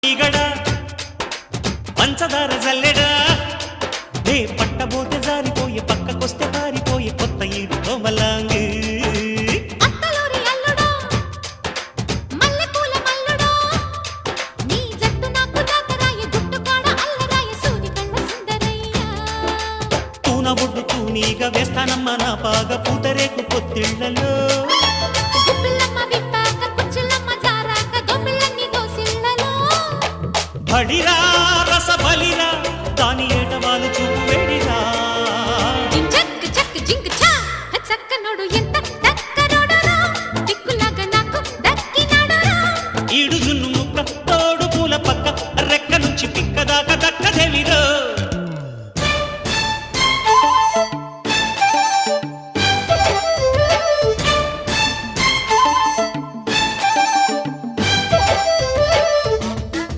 ఈగడా పంచదార జల్లెడా నే పట్టబోతే జారిపోయే పక్కకొస్తే పారిపోయే కొత్త ఈడు కోమలాంగి అత్తలోరి అల్లుడా మల్లెపూల మల్లుడా నీ జట్టు నాకు జాతరాయ గుట్టుకాడ అల్లరాయ సూది కళ్ళ సుందరయ్య తూన ఒడ్డు తూనీగా వేస్తానమ్మ నా పాగ పూతరేకు పొత్తిళ్లలో గుప్పిల్లమ్మ విప్పాక కుచ్చిల్లమ్మ జారాక దొమ్మిళ్ళన్ని దోసిళ్ళలో బడిరా రస బలిరా దాని ఏటవాలు చూపు వేడిరా జింజక్ చక్ జింక్ చా చక్కనోడు ఎంత దక్కనోడురా దిక్కులాగా నాకు దక్కినాడురా ఈడు జున్ను ముక్క తోడు పూల పక్క రెక్క నుంచి పిక్క దాకా దక్కదేవిరో